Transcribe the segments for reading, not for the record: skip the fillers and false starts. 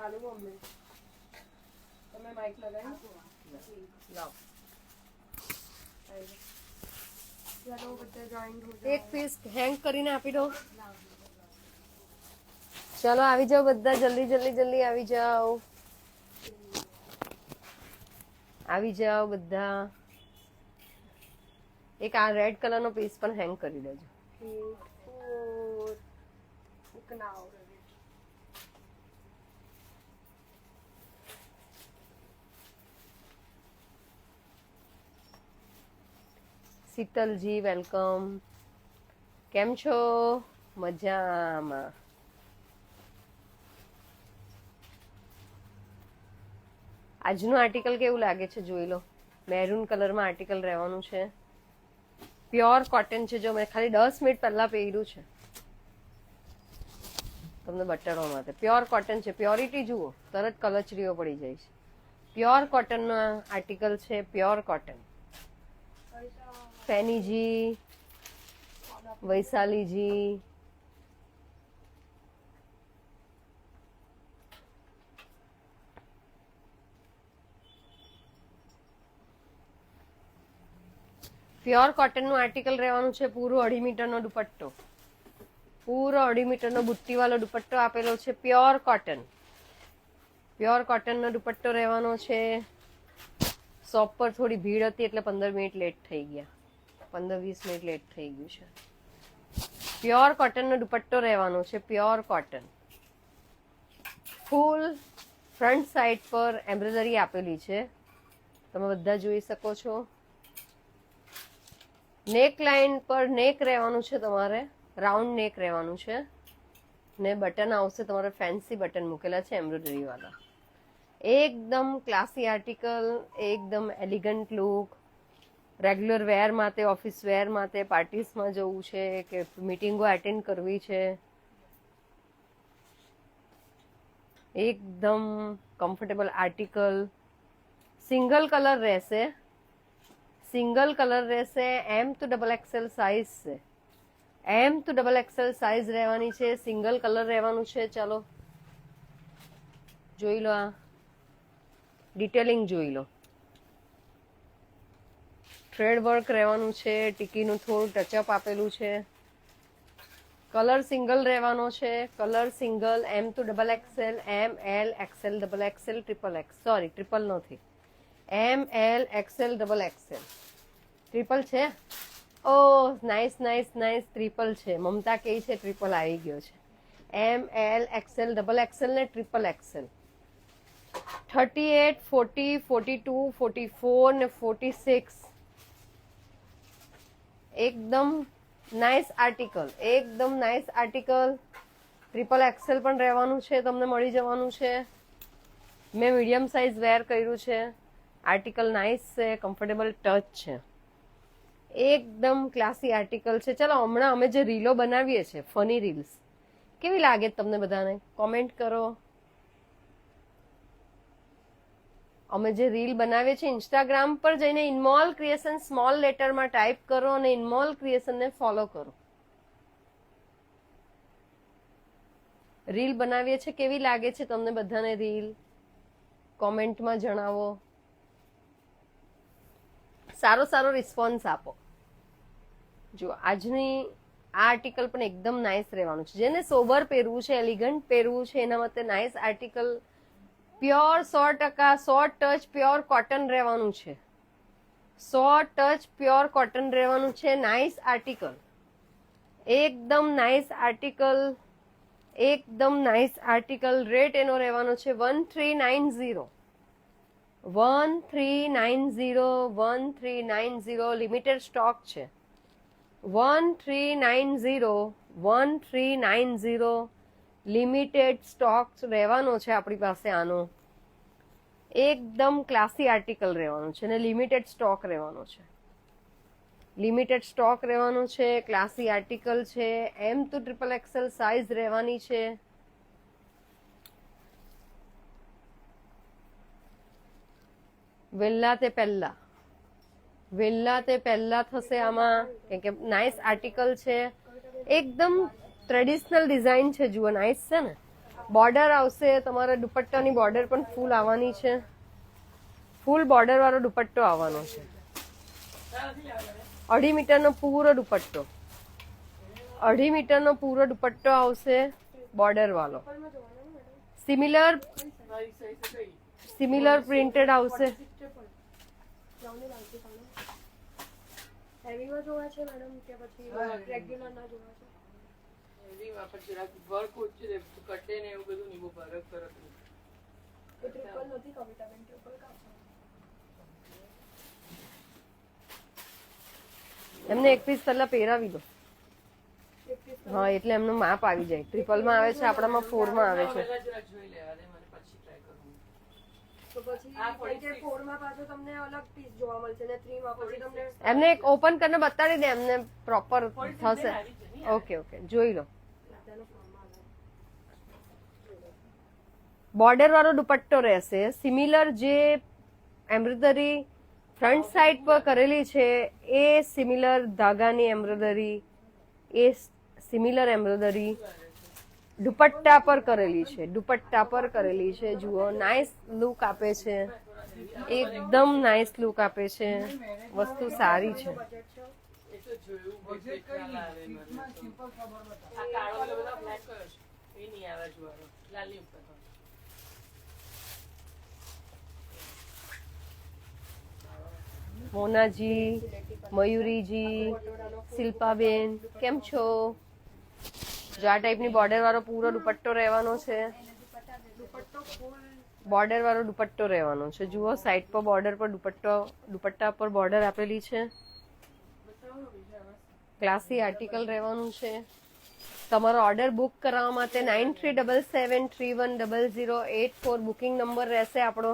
ચાલુ મમ્મી તમે માઈક લગાવી લાવ ચાલો બધા જોઈન હો જાઓ. એક પીસ હેંગ કરીને આપી દો. ચાલો આવી જાઓ બધા, જલ્દી જલ્દી જલ્દી આવી જાઓ, આવી જાઓ બધા. એક આ રેડ કલર નો પીસ પણ હેંગ કરી દેજો. શીતલજી વેલકમ. કેમ છો? મજામાં. આજનું આર્ટિકલ કેવું લાગે છે જોઈ લો. મેરૂન કલરમાં આર્ટિકલ રહેવાનું છે. પ્યોર કોટન છે. જો મેં ખાલી 10 મિનિટ પહેલા પહેર્યું છે તમને બતાડવા માટે. પ્યોર કોટન છે. પ્યોરિટી જુઓ, તરત કલચરીઓ પડી જાય છે. પ્યોર કોટનનો આર્ટિકલ છે. Pure cotton. ફેનીજી, વૈશાલીજી, પ્યોર કોટનનું આર્ટિકલ રહેવાનું છે. પૂરો 2.5 મીટરનો દુપટ્ટો, પૂરો 2.5 મીટરનો બુટ્ટીવાળો દુપટ્ટો આપેલો છે. પ્યોર કોટન, પ્યોર કોટનનો દુપટ્ટો રહેવાનો છે. શોપ પર થોડી ભીડ હતી એટલે 15 મિનિટ લેટ થઈ ગયા, 15-20 મિનિટ લેટ થઈ ગયું છે. પ્યોર કોટનનો દુપટ્ટો રહેવાનો છે. Pure cotton. Full front side પર એમ્બ્રોઇડરી આપેલી છે, તમે બધા જોઈ શકો છો. નેક લાઇન પર નેક રહેવાનું છે તમારે, રાઉન્ડ નેક રહેવાનું છે ને બટન આવશે તમારે ફેન્સી બટન મૂકેલા છે એમ્બ્રોઇડરી વાળા. એકદમ ક્લાસી આર્ટિકલ, એકદમ એલિગન્ટ લુક. રેગ્યુલર વેર માટે, ઓફિસ વેર માટે, પાર્ટીસમાં જવું છે કે મીટિંગો એટેન્ડ કરવી છે, એકદમ કમ્ફર્ટેબલ આર્ટિકલ. સિંગલ કલર રહેશે, સિંગલ કલર રહેશે. M to XXL સાઇઝ છે, M to XXL સાઇઝ રહેવાની છે. સિંગલ કલર રહેવાનું છે. ચાલો જોઈ લો, આ ડિટેલિંગ જોઈ લો. થ્રેડ વર્ક રહેવાનું છે. ટીકીનું થોડું ટચઅપ આપેલું છે. કલર સિંગલ રહેવાનો છે. Colour single. M to XXL, M, L, XL, XXL, XXX. Sorry, triple નથી. M, L, XL, XXL. Triple છે? ઓ નાઇસ નાઇસ નાઇસ, ટ્રિપલ છે. મમતા કહે છે ટ્રિપલ આવી ગયો છે. M, L, XL, XXL ને ટ્રિપલ XL. 38, 40, 42, 44 ને 46. એકદમ નાઇસ આર્ટિકલ, એકદમ નાઇસ આર્ટિકલ. ટ્રિપલ XL પણ રહેવાનું છે, તમને મળી જવાનું છે. મેં મીડિયમ સાઇઝ વેર કર્યું છે. આર્ટિકલ નાઇસ છે, કમ્ફર્ટેબલ ટચ છે, એકદમ ક્લાસી આર્ટિકલ છે. ચાલો હમણાં અમે જે રીલો બનાવીએ છીએ, ફની રીલ્સ, કેવી લાગે તમને બધાને? કોમેન્ટ કરો. અમે જે રીલ બનાવીએ છીએ ઇન્સ્ટાગ્રામ પર જઈને ઇનમોલ ક્રિએશન સ્મોલ લેટરમાં ટાઈપ કરો અને ઇનમોલ ક્રિએશનને ફોલો કરો. રીલ બનાવીએ છીએ, કેવી લાગે છે તમને બધાને રીલ? કોમેન્ટમાં જણાવો. સારો સારો રિસ્પોન્સ આપો. જો આજની આ આર્ટિકલ પણ એકદમ નાઇસ રહેવાનું છે. જેને સોબર પહેરવું છે, એલિગન્ટ પહેરવું છે, એના માટે nice article. Pure 100%, 100 touch pure cotton રહેવાનું છે. 100 ટચ પ્યોર કોટન રહેવાનું છે. નાઇસ આર્ટિકલ, એકદમ નાઇસ આર્ટિકલ, એકદમ નાઇસ આર્ટિકલ. રેટ એનો રહેવાનો છે 1390, 1390, 1390. લિમિટેડ સ્ટોક છે. 1390, 1390 લિમિટેડ સ્ટોક રહેવાનો છે આપણી પાસે. આનો એકદમ ક્લાસી આર્ટિકલ રહેવાનું છે અને લિમિટેડ સ્ટોક રહેવાનો છે. લિમિટેડ સ્ટોક રહેવાનો છે, ક્લાસી આર્ટિકલ છે. M to XXL સાઇઝ રહેવાની છે. વહેલા તે પહેલા થશે આમાં, કેમ કે નાઇસ આર્ટિકલ છે. એકદમ ટ્રેડિશનલ ડિઝાઇન છે. જુઓ નાઇસ છે ને, બોર્ડર આવશે, તમારા દુપટ્ટાની બોર્ડર પણ ફૂલ આવવાની છે, ફૂલ બોર્ડર વાળો દુપટ્ટો આવવાનો છે, 2.5 મીટરનો પૂરો દુપટ્ટો, 2.5 મીટરનો પૂરો દુપટ્ટો આવશે બોર્ડર વાળો, સિમિલર પ્રિન્ટેડ આવશે. હેવીમાં જોવા છે મેડમ કે પછી રેગ્યુલર ના જોવા છે? હેવીમાં પછી વર્ક ઓછું છે, કટે ને એવું બધું નહીં, બહુ ફરક ફરક નહીં. એ ટ્રિપલ નથી કવિતાબેન, ટ્રિપલ કામ એમને એક પીસ પહેલા પહેરાવી દો. હા, એટલે એમનું માપ આવી જાય. ટ્રિપલમાં આવે છે, આપણામાં 4માં આવે છે. જોઈ લેવા દે મને, પછી ટ્રાય કરું. તો પછી કે 4 માં પાછો તમને અલગ પીસ જોવા મળશે ને 3 માં પછી તમને એમને એક ઓપન કરીને બતાડી દે, એમને પ્રોપર થશે. ઓકે ઓકે, જોઈ લો. બોર્ડર વાળો દુપટ્ટો રહેશે, સિમિલર જે એમ્બ્રોઇડરી ફ્રન્ટ સાઈડ પર કરેલી છે એ સિમિલર ધાગાની એમ્બ્રોઇડરી, એ સિમિલર એમ્બ્રોઇડરી દુપટ્ટા પર કરેલી છે, દુપટ્ટા પર કરેલી છે. જુઓ, નાઇસ લુક આપે છે, એકદમ નાઇસ લુક આપે છે, વસ્તુ સારી છે. મોનાજી, મયુરીજી, શિલ્પાબેન કેમ છો? જો આ ટાઈપની બોર્ડર વાળો પૂરો દુપટ્ટો રહેવાનો છે, બોર્ડર વાળો દુપટ્ટો રહેવાનો છે. જુઓ, સાઈડ પર બોર્ડર પર દુપટ્ટા પર બોર્ડર આપેલી છે, ક્લાસી આર્ટિકલ રહેવાનું છે. તમારો ઓર્ડર બુક કરાવવા માટે 9377310084 બુકિંગ નંબર રહેશે આપણો.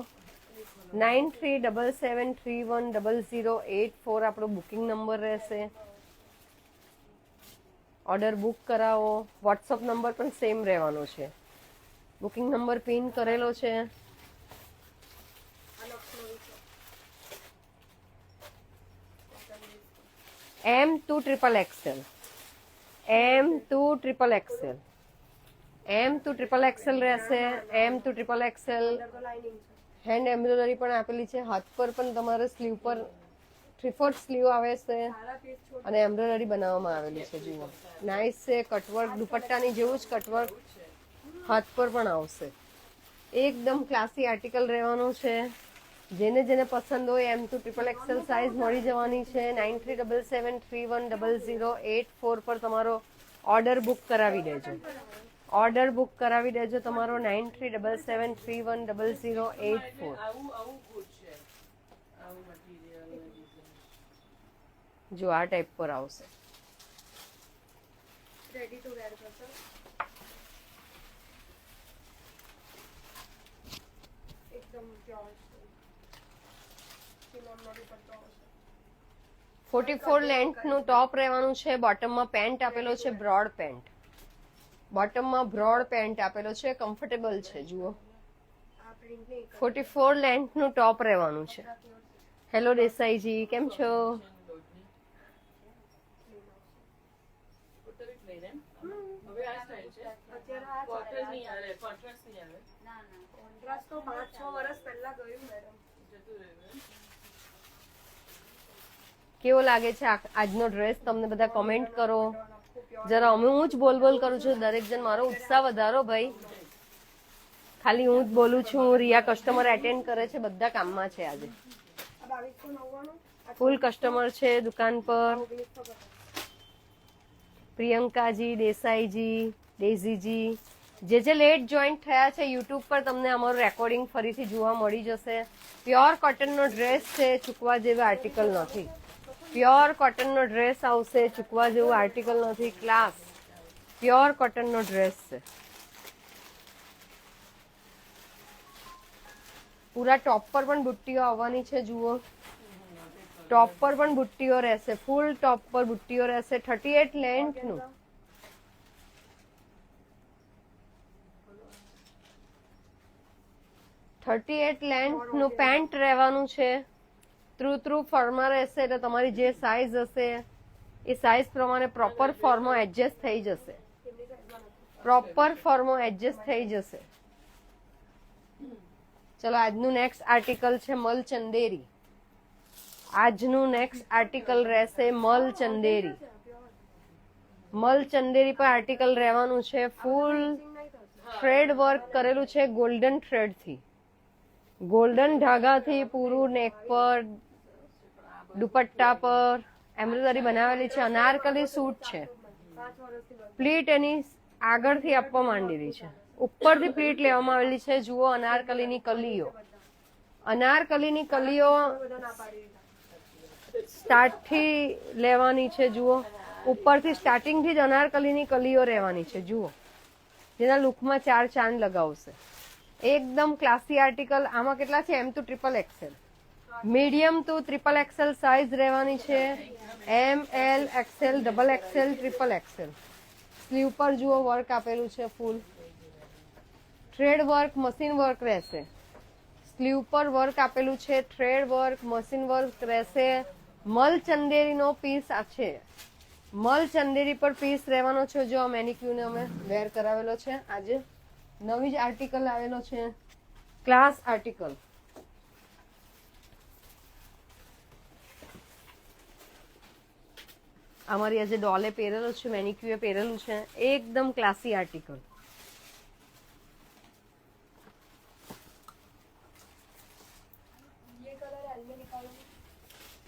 9377310084 આપણો બુકિંગ નંબર રહેશે. ઓર્ડર બુક કરાવો. વોટ્સઅપ નંબર પણ સેમ રહેવાનો છે, બુકિંગ નંબર પિન કરેલો છે. M2XXL, M2XXL, M2XXL રહેશે. M2XXL હેન્ડ એમ્બ્રોઇડરી પણ આપેલી છે, હાથ પર પણ તમારે સ્લીવ પર 3/4 સ્લીવ આવે છે અને એમ્બ્રોઇડરી બનાવવામાં આવેલી છે. જુઓ, નાઇસ છે, કટવર્ક દુપટ્ટાની જેવું જ કટવર્ક હાથ પર પણ આવશે. એકદમ ક્લાસી આર્ટિકલ રહેવાનું છે. જેને જેને પસંદ હોય M2XXL સાઇઝ મળી જવાની છે. 9377310084 પર તમારો ઓર્ડર બુક કરાવી દેજો. ઓર્ડર બુક કરાવી દેજો તમારો 9377310084. જો આ ટાઈપ પર આવશે. રેડી ટુ વેર કરશો? એકદમ પ્યોર 44 લેન્થનું ટોપ રહેવાનું છે. બોટમમાં પેન્ટ આપેલો છે, બ્રોડ પેન્ટ. બોટમમાં બ્રોડ પેન્ટ આપેલો છે, કમ્ફર્ટેબલ છે. જુઓ, 44 લેન્થનું ટોપ રહેવાનું છે. હેલો દેસાઈજી, કેમ છો? કેવો લાગે છે આજનો ડ્રેસ? તમને બધા કમેન્ટ કરો જરા. અમે હું જ બોલ કરું છું, દરેક જણ મારો ઉત્સાહ વધારો ભાઈ. ખાલી હું જ બોલું છું, રિયા કસ્ટમર એટેન્ડ કરે છે, બધા કામમાં છે આજે. ફૂલ કસ્ટમર છે દુકાન પર. પ્રિયંકાજી, દેસાઈજી, ડેઝીજી, જે લેટ જોઈન્ટ થયા છે યુટ્યુબ પર, તમને અમારું રેકોર્ડિંગ ફરીથી જોવા મળી જશે. પ્યોર કોટનનો ડ્રેસ છે, ચૂકવા જેવા આર્ટિકલ નથી. પ્યોર કોટનનો ડ્રેસ આવશે, ચૂકવા જેવું આર્ટિકલ નથી. ક્લાસ પ્યોર કોટનનો ડ્રેસ છે. પૂરા ટોપ પર પણ બુટ્ટીઓ આવવાની છે. જુઓ, ટોપ પર પણ બુટ્ટીઓ રહેશે, ફૂલ ટોપ પર બુટ્ટીઓ રહેશે. 38 લેન્થનું, પેન્ટ રહેવાનું છે. થ્રુ ફોર્મા રહેશે, એટલે તમારી જે સાઈઝ હશે એ સાઈઝ પ્રમાણે પ્રોપર ફોર્મો એડજસ્ટ થઈ જશે. પ્રોપર ફોર્મો એડજસ્ટ થઈ જશે. ચલો આજનું નેક્સ્ટ આર્ટિકલ છે મલ ચંદેરી. આજનું નેક્સ્ટ આર્ટિકલ રહેશે મલ ચંદેરી. મલ ચંદેરી પર આર્ટિકલ રહેવાનું છે. ફૂલ થ્રેડ વર્ક કરેલું છે ગોલ્ડન થ્રેડ થી, ગોલ્ડન ધાગાથી પૂરું નેક પર, દુપટ્ટા પર એમ્બ્રોઇડરી બનાવેલી છે. અનારકલી સૂટ છે. પ્લીટ એની આગળથી આપવા માંડેલી છે, ઉપરથી પ્લીટ લેવામાં આવેલી છે. જુઓ અનારકલીની કલીઓ, અનારકલીની કલીઓ સ્ટાર્ટથી લેવાની છે. જુઓ ઉપરથી સ્ટાર્ટિંગથી જ અનારકલીની કલીઓ રહેવાની છે. જુઓ જેના લુકમાં 4 ચાંદ લગાવશે. એકદમ ક્લાસી આર્ટિકલ. આમાં કેટલા છે? M to triple XL, medium to triple XL size રહેવાની છે. M, L, XL, double XL, triple XL. Sleeve પર જુઓ વર્ક આપેલું છે. Full thread work, machine work રહેશે. સ્લીવ પર વર્ક આપેલું છે. થ્રેડ વર્ક, મશીન વર્ક રહેશે. મલ ચંદેરીનો પીસ આ છે. મલ ચંદેરી પર પીસ રહેવાનો છે. જો આ મેનિક્યુને અમે વેર કરાવેલો છે. આજે નવી જ આર્ટિકલ આવેલો છે, ક્લાસ આર્ટિકલ. અમારી આજે ડોલે પહેરેલું છે, મેનિક્યુએ પહેરેલું છે. એકદમ ક્લાસી આર્ટિકલ.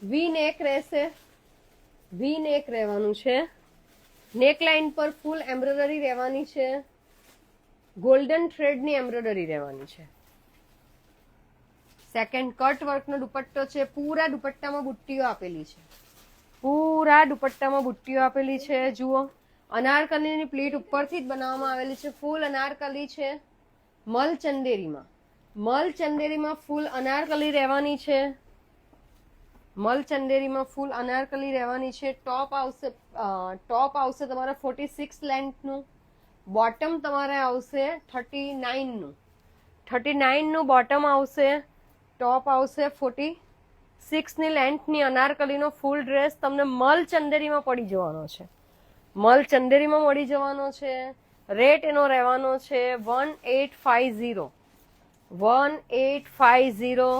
વી નેક રહેશે. વી નેક રહેવાનું છે. નેક લાઇન પર ફૂલ એમ્બ્રોઇડરી રહેવાની છે. ગોલ્ડન થ્રેડની એમ્બ્રોઇડરી રહેવાની છે. સેકન્ડ કટ વર્કનો દુપટ્ટો છે. પૂરા દુપટ્ટામાં બુટ્ટીઓ આપેલી છે. પૂરા દુપટ્ટામાં બુટ્ટીઓ આપેલી છે. જુઓ અનારકલીની પ્લીટ ઉપરથી જ બનાવવામાં આવેલી છે. ફૂલ અનારકલી છે. મલ ચંદેરીમાં, મલ ચંદેરીમાં ફૂલ અનારકલી રહેવાની છે. મલ ચંદેરીમાં ફૂલ અનારકલી રહેવાની છે. ટોપ આવશે તમારા 46 લેન્થનું. બોટમ તમારે આવશે 39 નું. 39 નું બોટમ આવશે. ટોપ આવશે 46 ની લેન્થની અનારકલીનો ફૂલ ડ્રેસ તમને મલ ચંદેરીમાં પડી જવાનો છે. મલ ચંદેરીમાં મળી જવાનો છે. રેટ એનો રહેવાનો છે 1850. 1850.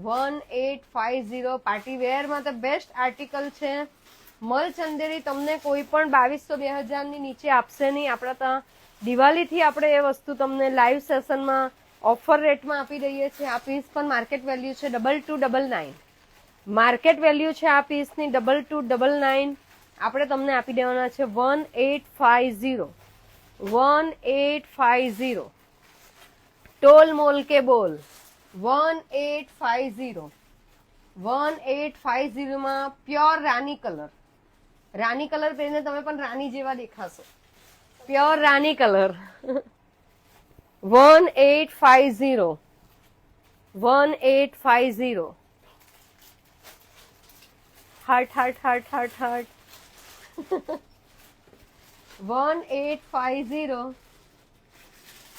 1850. પાર્ટી વેરમાં તો બેસ્ટ આર્ટિકલ છે. મલ ચંદેરી તમને કોઈ પણ 2200-2000 ની નીચે આપશે નહીં. આપણા ત્યાં દિવાળીથી આપણે એ વસ્તુ તમને લાઈવ સેશનમાં ઓફર રેટમાં આપી દઈએ છીએ. આ પીસ પણ માર્કેટ વેલ્યુ છે 2299. માર્કેટ વેલ્યુ છે આ પીસની 2299. આપણે તમને આપી દેવાના છે 1850. 1850. ટોલ મોલ કે બોલ 1850. 1850 માં પ્યોર રાની કલર. રાની કલર પહેરીને તમે પણ રાની જેવા દેખાશો. પ્યોર રાની colour. 1850. 1850. Heart heart heart heart heart. 1850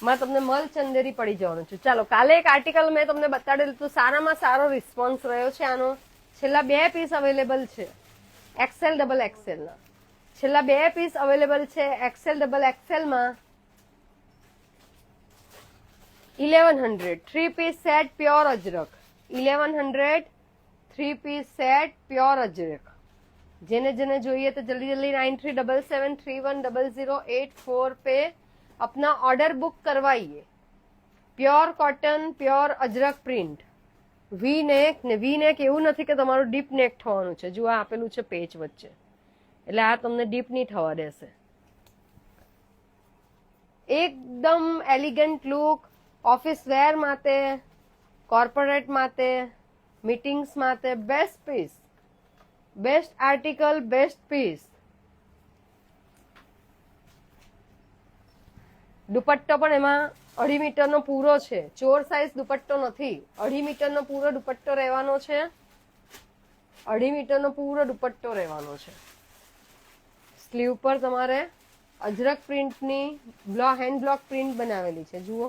માં તમને મલ ચંદેરી પડી જવાનું છે. ચાલો કાલે એક આર્ટિકલ મેં તમને બતાડેલું તો સારામાં સારો રિસ્પોન્સ રહ્યો છે આનો. છેલ્લા 2 પીસ અવેલેબલ છે એક્સેલ ડબલ એક્સેલ ના. છેલ્લા 2 પીસ અવેલેબલ છે એક્સેલ ડબલ એક્સેલ માં. 1100 3 piece set pure અજરક. 1100 3 piece set pure અજરક. જેને જેને જોઈએ તો જલ્દી जल्दी 9377310084 पे अपना ऑर्डर बुक करवाइए. Pure cotton, pure અજરક print. વી નેક ને વી નેક એવું નથી કે તમારું ડીપ નેક થવાનું છે. જો આ આપેલું છે પેચ વચ્ચે, એટલે આ તમને ડીપ નહીં થવા દેશે. એકદમ એલિગન્ટ લુક. ઓફિસ વેર માટે, કોર્પોરેટ માટે, મીટિંગ્સ માટે best piece. Best article, best piece. Dupatta પણ એમાં 2.5 મીટરનો પૂરો છે. ચોર સાઇઝ દુપટ્ટો નથી. 2.5 મીટરનો પૂરો દુપટ્ટો રહેવાનો છે. 2.5 મીટરનો પૂરો દુપટ્ટો રહેવાનો છે. સ્લીવ પર તમારે અજરક પ્રિન્ટની હેન્ડ બ્લોક પ્રિન્ટ બનાવેલી છે. જુઓ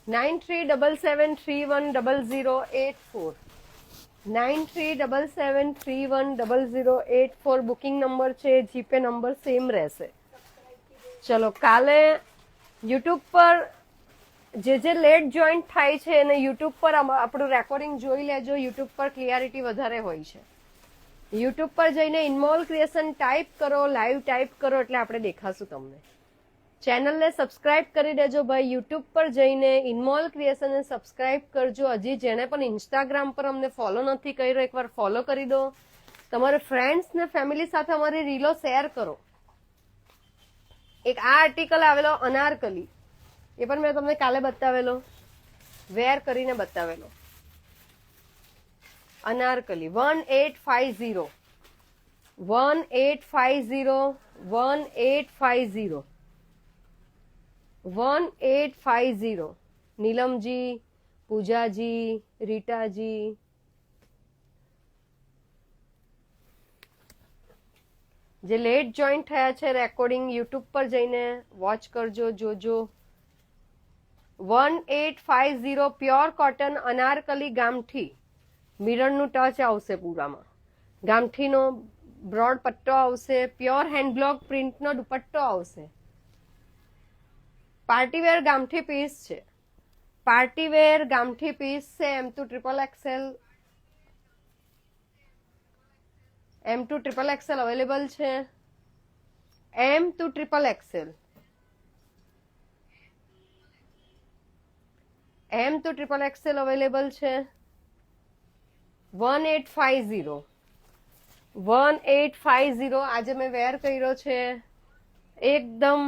9377310084 9377310084 બુકિંગ નંબર છે. જીપે નંબર સેમ રહેશે. ચલો કાલે યુટ્યુબ પર જે લેટ જોઈન્ટ થાય છે અને યુટ્યુબ પર આપણું રેકોર્ડિંગ જોઈ લેજો. યુટ્યુબ પર ક્લિયરિટી વધારે હોય છે. યુટ્યુબ પર જઈને ઇનમોલ ક્રિએશન ટાઈપ કરો, લાઈવ ટાઈપ કરો એટલે આપણે દેખાશું તમને. ચેનલને સબસ્ક્રાઇબ કરી દેજો ભાઈ. યુટ્યુબ પર જઈને ઇનમોલ ક્રિએશનને સબસ્ક્રાઇબ કરજો. હજી જેને પણ ઇન્સ્ટાગ્રામ પર અમને ફોલો નથી કર્યો એકવાર ફોલો કરી દો. તમારા ફ્રેન્ડ્સ ને ફેમિલી સાથે અમારી રીલો શેર કરો. એક આ આર્ટિકલ આવેલો અનારકલી, એ પણ મેં તમને કાલે બતાવેલો, વેર કરીને બતાવેલો. અનારકલી 1850 1850 નીલમજી, પૂજાજી, રીટાજી. જે લેટ જોઈન્ટ થયા છે રેકોર્ડિંગ યુટ્યુબ પર જઈને વોચ કરજો, જોજો. 1850 પ્યોર કોટન અનારકલી ગામઠી. મિરરનું ટચ આવશે પૂરામાં. ગામઠીનો બ્રોડ પટ્ટો આવશે. પ્યોર હેન્ડબ્લોક પ્રિન્ટનો દુપટ્ટો આવશે. પાર્ટીવેર ગામઠી પીસ છે. પાર્ટીવેર ગામઠી પીસ છે. M2 XXL અવેલેબલ છે. M2 XXL અવેલેબલ છે. 1850 આજે મેં વેર કર્યો છે. એકદમ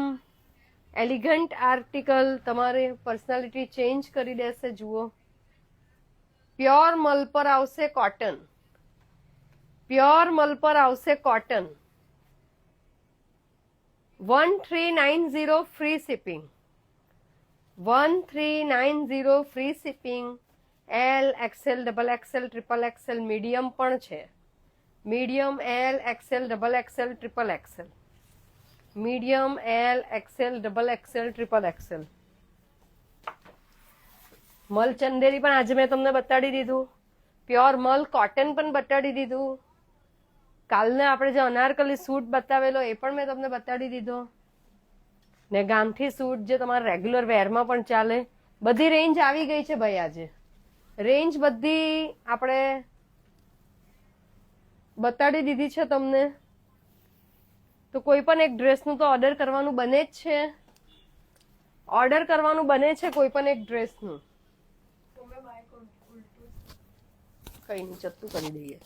એલિગન્ટ આર્ટિકલ, તમારી પર્સનાલિટી ચેન્જ કરી દેશે. જુઓ, પ્યોર મલ પર આવશે કોટન. પ્યોર મલ પર આવશે cotton. 1390 free shipping. 1390 free shipping. L, XL, double XL, triple XL, medium પણ છે. Medium, L, XL, double XL, triple XL. Medium, L, XL, double XL, triple XL. મલ ચંદેરી પણ આજે મેં તમને બતાડી દીધું. પ્યોર મલ કોટન પણ બતાડી દીધું. કાલને આપણે જે અનારકલી સૂટ બતાવેલો એ પણ મેં તમને બતાડી દીધો. ને ગામઠી સૂટ જે તમારા રેગ્યુલર વેરમાં પણ ચાલે. બધી રેન્જ આવી ગઈ છે ભાઈ. આજે રેન્જ બધી આપણે બતાડી દીધી છે તમને. તો કોઈ પણ એક ડ્રેસનું તો ઓર્ડર કરવાનું બને જ છે. ઓર્ડર કરવાનું બને છે કોઈ પણ એક ડ્રેસનું. કઈ નહીં, ચત્તું કરી દઈએ.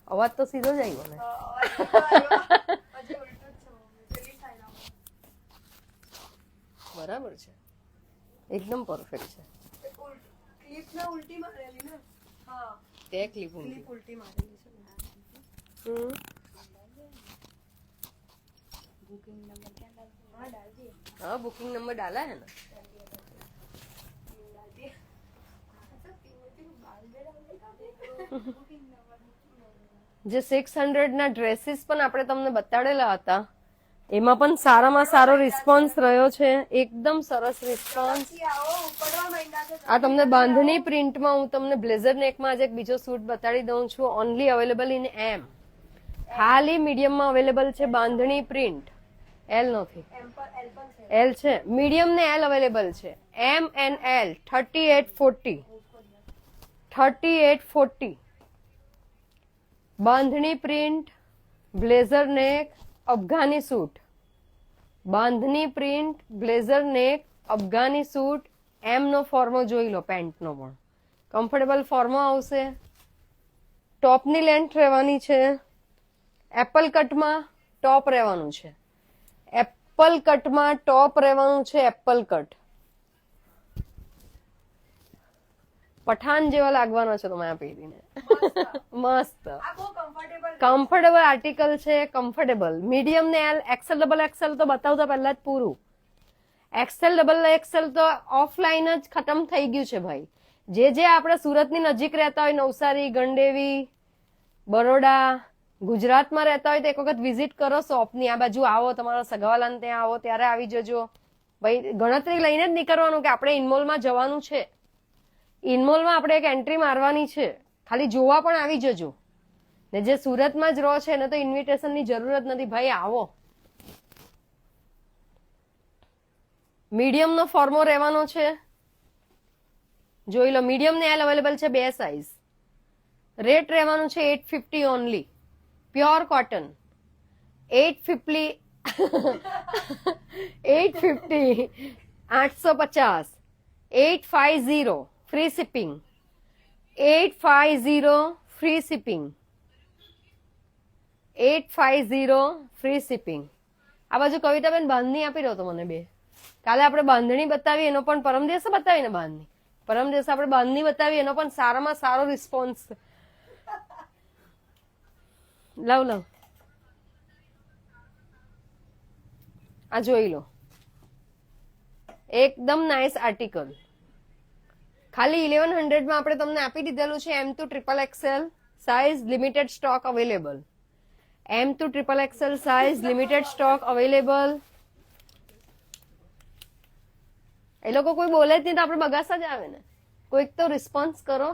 અવાજ તો સીધો જ આવ્યો ને. બરાબર છે, એકદમ પરફેક્ટ છે. તે ક્લિપ ઉલટી મારેલી છે. हाँ बुकिंग नंबर डाला है ना. જે 600 ના ડ્રેસીસ પણ આપણે તમને બતાડેલા હતા એમાં પણ સારામાં સારો રિસ્પોન્સ રહ્યો છે. એકદમ સરસ રિસ્પોન્સ. આ તમને બાંધણી પ્રિન્ટમાં હું તમને બ્લેઝર નેકમાં આજે એક બીજો સૂટ બતાડી દઉં છું. Only available in M. ખાલી મીડિયમમાં અવેલેબલ છે બાંધણી પ્રિન્ટ. એલ નથી, એલ છે. મીડિયમ ને એલ અવેલેબલ છે. M and L 3840 bandhani print, blazer neck, Afghani suit. Bandhani print, blazer neck, Afghani suit. એમ નો ફોર્મો જોઈ લો. પેન્ટનો પણ કમ્ફર્ટેબલ ફોર્મો આવશે. ટોપની લેન્થ રહેવાની છે. એપલ કટમાં ટોપ રહેવાનું છે. એપલ કટમાં ટોપ રહેવાનું છે. એપલ કટ પઠાણ જેવા લાગવાના છે તમે આ પહેરીને. મસ્ત કમ્ફર્ટેબલ આર્ટિકલ છે. કમ્ફર્ટેબલ મીડિયમ ને એલ. એક્સેલ ડબલ એક્સેલ તો બતાવતા પહેલા જ પૂરું. એક્સેલ ડબલ એક્સેલ તો ઓફલાઈન જ ખતમ થઈ ગયું છે ભાઈ. જે આપણે સુરતની નજીક રહેતા હોય, નવસારી, ગણદેવી, બરોડા, ગુજરાતમાં રહેતા હોય તો એક વખત વિઝિટ કરો શોપની. આ બાજુ આવો, તમારા સગાવાલાને ત્યાં આવો ત્યારે આવી જજો. ભાઈ ગણતરી લઈને જ નીકળવાનું કે આપણે ઇનમોલમાં જવાનું છે. ઇનમોલમાં આપણે એક એન્ટ્રી મારવાની છે. ખાલી જોવા પણ આવી જજો. ને જે સુરતમાં જ રહો છે એને તો ઇન્વિટેશનની જરૂર જ નથી. ભાઈ આવો. મીડિયમનો ફોર્મો રહેવાનો છે. જોઈ લો, મીડિયમ ને એલ અવેલેબલ છે 2 સાઇઝ. રેટ રહેવાનું છે 850 only. Pure cotton 850 850 850 free shipping 850 free shipping 850 free shipping. આ બાજુ કવિતાબેન બાંધણી આપી દો તો મને 2. કાલે આપણે બાંધણી બતાવી એનો પણ પરમ દિવસે બતાવીને બાંધણી. પરમ દિવસે આપણે બાંધણી બતાવી એનો પણ સારામાં સારો રિસ્પોન્સ. લવ આ જોઈ લો, એકદમ નાઇસ આર્ટિકલ. ખાલી 1100 માં આપણે તમને આપી દીધેલું છે. M2 triple XL size limited stock available. M2 triple XL size limited stock available. એ લોકો કોઈ બોલે જ નહીં તો આપણે બગાસા જ આવે ને. કોઈક તો રિસ્પોન્સ કરો.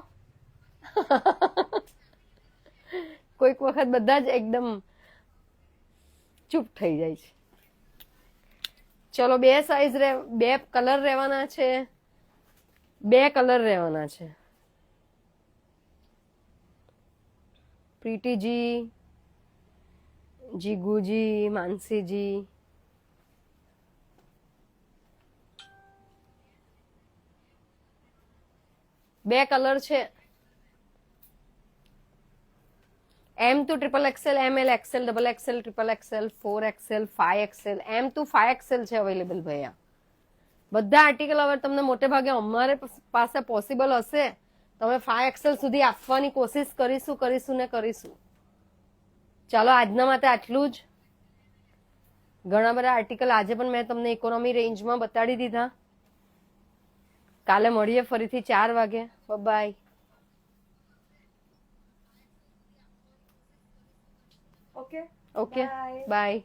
કોઈક વખત બધા જ એકદમ ચૂપ થઈ જાય છે. ચલો 2 સાઇઝ 2 કલર રહેવાના છે. 2 કલર રહેવાના છે. પ્રીતિજી, જીગુજી, માનસીજી. બે કલર છે. M2 triple XL, ML XL, double XL, triple XL, 4XL, 5XL, M2 5XL છે અવેલેબલ ભૈયા. બધા આર્ટિકલ હવે તમને મોટે ભાગે અમારે પાસે પોસિબલ હશે તમે 5XL સુધી આપવાની કોશિશ કરીશું. ચાલો આજના માટે આટલું જ. ઘણા બધા આર્ટિકલ આજે પણ મેં તમને ઇકોનોમી રેન્જમાં બતાડી દીધા. કાલે મળીએ ફરીથી 4 વાગે. બાય. Okay okay bye.